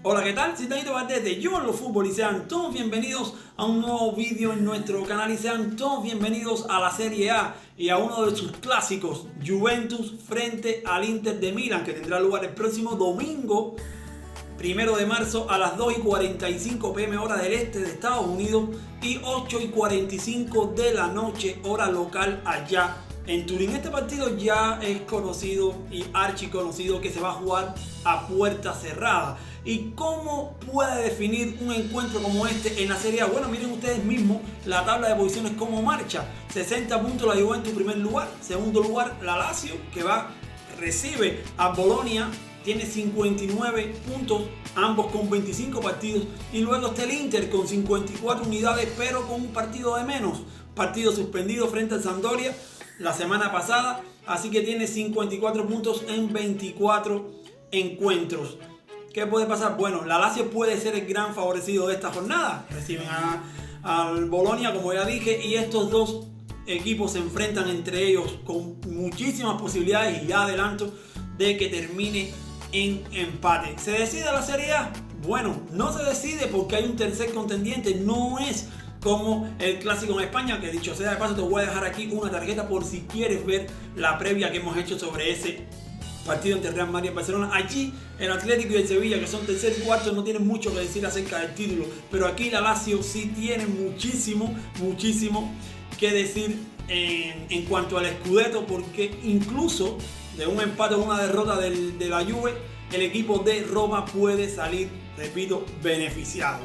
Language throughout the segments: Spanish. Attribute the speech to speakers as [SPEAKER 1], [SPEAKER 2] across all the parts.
[SPEAKER 1] Hola, ¿qué tal? Soy Danito Valdés de Yo en los Fútbol y sean todos bienvenidos a un nuevo vídeo en nuestro canal y sean todos bienvenidos a la Serie A y a uno de sus clásicos, Juventus frente al Inter de Milán, que tendrá lugar el próximo domingo 1 de marzo a las 2:45 p.m. hora del este de Estados Unidos y 8:45 de la noche hora local allá en Turín. Este partido ya es conocido y archiconocido que se va a jugar a puerta cerrada. ¿Y cómo puede definir un encuentro como este en la Serie A? Bueno, miren ustedes mismos la tabla de posiciones cómo marcha. 60 puntos la Juventus en primer lugar. Segundo lugar la Lazio, que recibe a Bolonia, tiene 59 puntos, ambos con 25 partidos. Y luego está el Inter con 54 unidades, pero con un partido de menos. Partido suspendido frente al Sampdoria la semana pasada, así que tiene 54 puntos en 24 encuentros. ¿Qué puede pasar? Bueno, la Lazio puede ser el gran favorecido de esta jornada. Reciben al Bolonia, como ya dije, y estos dos equipos se enfrentan entre ellos con muchísimas posibilidades, y ya adelanto, de que termine en empate. ¿Se decide la Serie A? Bueno, no se decide porque hay un tercer contendiente. No es como el clásico en España, que dicho sea de paso te voy a dejar aquí una tarjeta por si quieres ver la previa que hemos hecho sobre ese partido entre Real Madrid y Barcelona. Allí el Atlético y el Sevilla, que son tercer y cuarto, no tienen mucho que decir acerca del título, pero aquí la Lazio sí tiene muchísimo que decir en cuanto al Scudetto, porque incluso de un empate o una derrota de la Juve, el equipo de Roma puede salir, repito, beneficiado.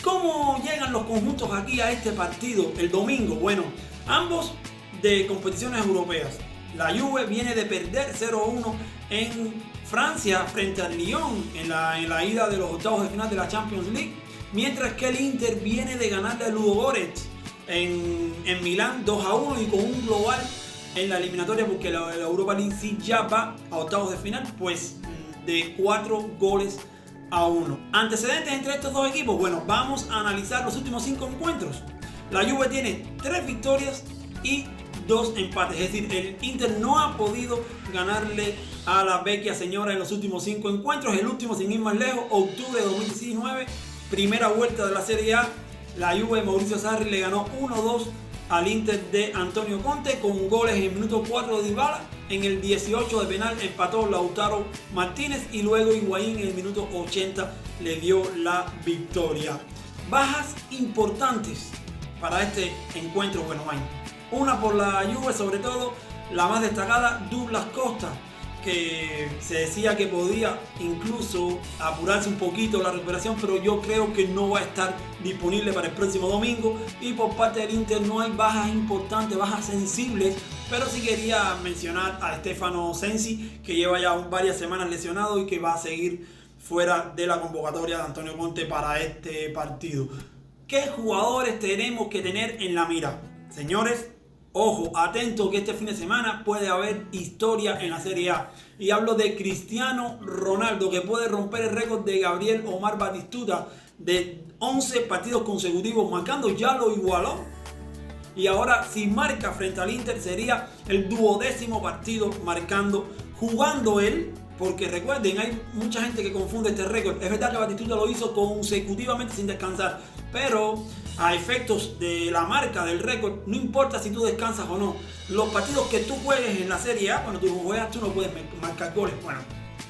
[SPEAKER 1] ¿Cómo llegan los conjuntos aquí a este partido el domingo? Bueno, ambos de competiciones europeas. La Juve viene de perder 0-1 en Francia frente al Lyon en la ida de los octavos de final de la Champions League, mientras que el Inter viene de ganarle a Ludogorets en Milán 2-1 y con un global en la eliminatoria, porque la Europa League sí ya va a octavos de final, pues de 4-1. Antecedentes entre estos dos equipos. Bueno, vamos a analizar los últimos 5 encuentros. La Juve tiene 3 victorias y 2 empates, es decir, el Inter no ha podido ganarle a la vecchia señora en los últimos 5 encuentros. El último, sin ir más lejos, octubre de 2019, primera vuelta de la Serie A, la Juve de Mauricio Sarri le ganó 1-2 al Inter de Antonio Conte con goles en el minuto 4 de Dybala, en el 18 de penal empató Lautaro Martínez y luego Higuaín en el minuto 80 le dio la victoria. Bajas importantes para este encuentro, bueno, hay una por la Juve, sobre todo la más destacada, Douglas Costa, que se decía que podía incluso apurarse un poquito la recuperación, pero yo creo que no va a estar disponible para el próximo domingo. Y por parte del Inter no hay bajas importantes, bajas sensibles, pero sí quería mencionar a Stefano Sensi, que lleva ya varias semanas lesionado y que va a seguir fuera de la convocatoria de Antonio Conte para este partido. ¿Qué jugadores tenemos que tener en la mira? Señores, ojo, atento que este fin de semana puede haber historia en la Serie A. Y hablo de Cristiano Ronaldo, que puede romper el récord de Gabriel Omar Batistuta de 11 partidos consecutivos marcando, ya lo igualó. Y ahora si marca frente al Inter sería el 12º partido marcando, jugando él. Porque recuerden, hay mucha gente que confunde este récord. Es verdad que Batistuta lo hizo consecutivamente sin descansar, pero a efectos de la marca del récord, no importa si tú descansas o no. Los partidos que tú juegues en la Serie A, cuando tú juegas, tú no puedes marcar goles. Bueno,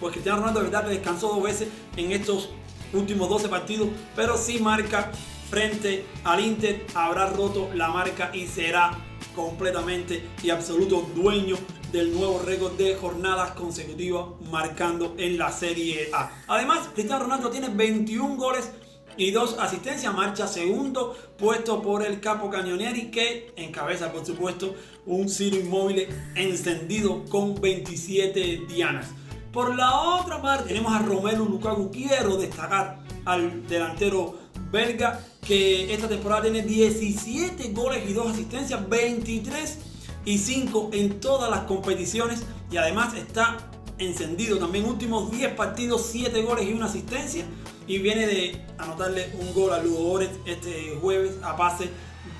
[SPEAKER 1] pues Cristiano Ronaldo de verdad que descansó 2 veces en estos últimos 12 partidos, pero si marca frente al Inter, habrá roto la marca y será completamente y absoluto dueño del nuevo récord de jornadas consecutivas marcando en la Serie A. Además, Cristiano Ronaldo tiene 21 goles y 2 asistencias, marcha segundo puesto por el Capo Cagnonieri, que encabeza por supuesto un Ciro Immobile encendido con 27 dianas. Por la otra parte tenemos a Romelu Lukaku. Quiero destacar al delantero belga, que esta temporada tiene 17 goles y 2 asistencias, 23 y 5 en todas las competiciones, y además está encendido también. Últimos 10 partidos, 7 goles y 1 asistencia, y viene de anotarle un gol a Ludogorets este jueves a pase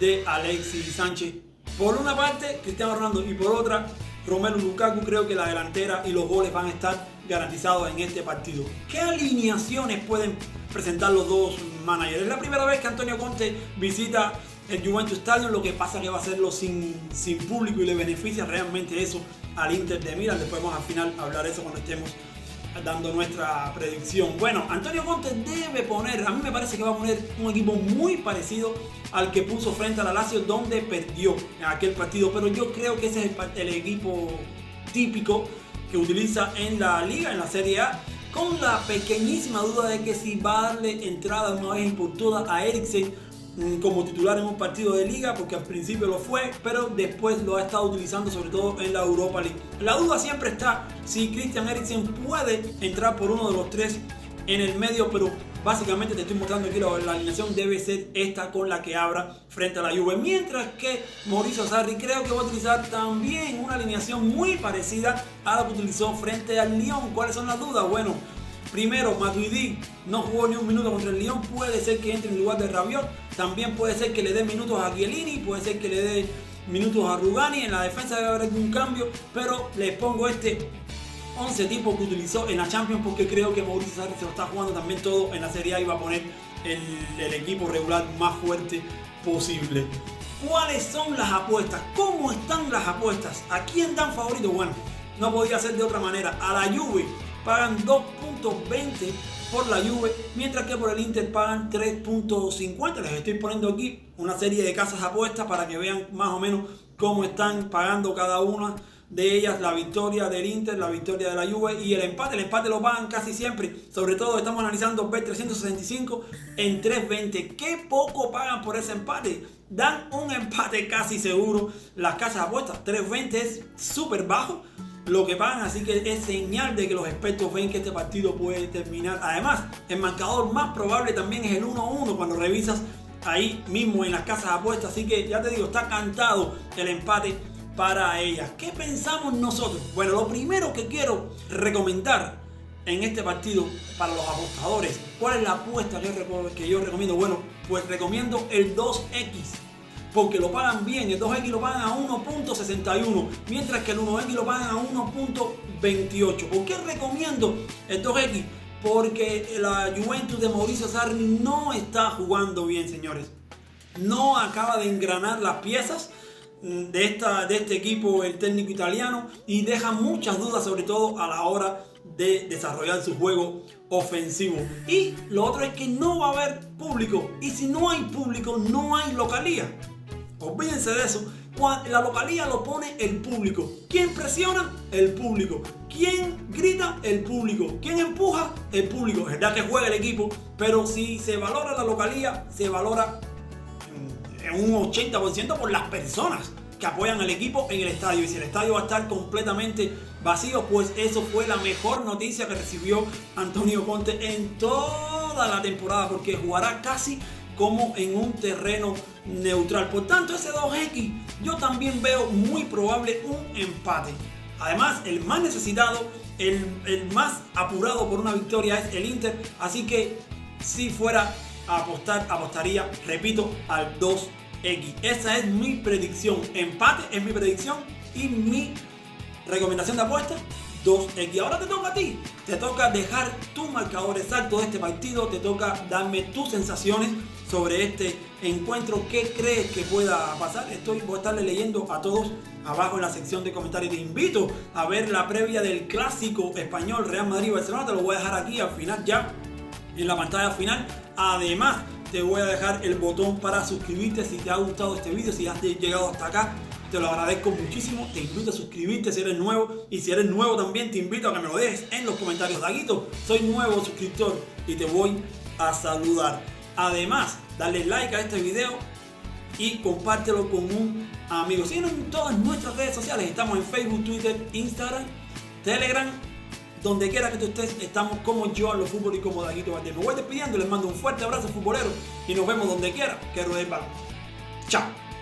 [SPEAKER 1] de Alexis Sánchez. Por una parte Cristiano Ronaldo y por otra Romelu Lukaku, creo que la delantera y los goles van a estar garantizados en este partido. ¿Qué alineaciones pueden presentar los dos managers? Es la primera vez que Antonio Conte visita el Juventus Stadium, lo que pasa que va a hacerlo sin público y le beneficia realmente eso al Inter de Milán. Después vamos al final a hablar de eso cuando estemos dando nuestra predicción. Bueno, Antonio Conte debe poner, a mí me parece que va a poner un equipo muy parecido al que puso frente a la Lazio, donde perdió en aquel partido, pero yo creo que ese es el equipo típico que utiliza en la Liga, en la Serie A, con la pequeñísima duda de que si va a darle entrada una vez por todas a Eriksen como titular en un partido de Liga, porque al principio lo fue, pero después lo ha estado utilizando sobre todo en la Europa League. La duda siempre está si Christian Eriksen puede entrar por uno de los tres en el medio, pero básicamente te estoy mostrando aquí la alineación debe ser esta con la que abra frente a la Juve, mientras que Maurizio Sarri creo que va a utilizar también una alineación muy parecida a la que utilizó frente al Lyon. ¿Cuáles son las dudas? Bueno, primero, Matuidi no jugó ni un minuto contra el Lyon, puede ser que entre en lugar de Rabiot, también puede ser que le dé minutos a Chiellini, puede ser que le dé minutos a Rugani, en la defensa debe haber algún cambio, pero les pongo este 11 tipo que utilizó en la Champions porque creo que Maurizio Sarri se lo está jugando también todo en la Serie A y va a poner el equipo regular más fuerte posible. ¿Cuáles son las apuestas? ¿Cómo están las apuestas? ¿A quién dan favorito? Bueno, no podía ser de otra manera. A la Juve pagan 2.20 por la Juve, mientras que por el Inter pagan 3.50. Les estoy poniendo aquí una serie de casas apuestas para que vean más o menos cómo están pagando cada una de ellas, la victoria del Inter, la victoria de la Juve y el empate. El empate lo pagan casi siempre, sobre todo estamos analizando Bet365 en 3.20. ¿Qué poco pagan por ese empate? Dan un empate casi seguro las casas apuestas. 3.20 es súper bajo lo que pagan, así que es señal de que los expertos ven que este partido puede terminar. Además, el marcador más probable también es el 1-1 cuando revisas ahí mismo en las casas apuestas, así que ya te digo, está cantado el empate para ellas. ¿Qué pensamos nosotros? Bueno, lo primero que quiero recomendar en este partido para los apostadores, ¿cuál es la apuesta que yo recomiendo? Bueno, pues recomiendo el 2X. Porque lo pagan bien, el 2X lo pagan a 1.61, mientras que el 1X lo pagan a 1.28. ¿Por qué recomiendo el 2X? Porque la Juventus de Maurizio Sarri no está jugando bien, señores. No acaba de engranar las piezas de este equipo, el técnico italiano, y deja muchas dudas, sobre todo a la hora de desarrollar su juego ofensivo. Y lo otro es que no va a haber público, y si no hay público, no hay localía. Olvídense de eso. La localía lo pone el público. ¿Quién presiona? El público. ¿Quién grita? El público. ¿Quién empuja? El público. Es verdad que juega el equipo, pero si se valora la localía, se valora en un 80% por las personas que apoyan al equipo en el estadio. Y si el estadio va a estar completamente vacío, pues eso fue la mejor noticia que recibió Antonio Conte en toda la temporada, porque jugará casi como en un terreno neutral. Por tanto, ese 2X yo también veo muy probable un empate. Además, el más necesitado, el más apurado por una victoria es el Inter, así que si fuera a apostar, apostaría, repito, al 2X. Esa es mi predicción. Empate es mi predicción y mi recomendación de apuesta, 2X. Ahora te toca a ti. Te toca dejar tu marcador exacto de este partido. Te toca darme tus sensaciones sobre este encuentro. ¿Qué crees que pueda pasar? Voy a estarle leyendo a todos abajo en la sección de comentarios. Te invito a ver la previa del clásico español Real Madrid-Barcelona. Te lo voy a dejar aquí al final, ya en la pantalla final. Además, te voy a dejar el botón para suscribirte si te ha gustado este video. Si has llegado hasta acá, te lo agradezco muchísimo. Te invito a suscribirte si eres nuevo, y si eres nuevo también te invito a que me lo dejes en los comentarios. Daguito, soy nuevo suscriptor y te voy a saludar. Además, dale like a este video y compártelo con un amigo. Síguenos en todas nuestras redes sociales. Estamos en Facebook, Twitter, Instagram, Telegram. Donde quiera que tú estés, estamos como Yo Hablo Fútbol y como Daguito Valdés. Me voy despidiendo, les mando un fuerte abrazo futbolero y nos vemos donde quiera que ruede el balón. Chao.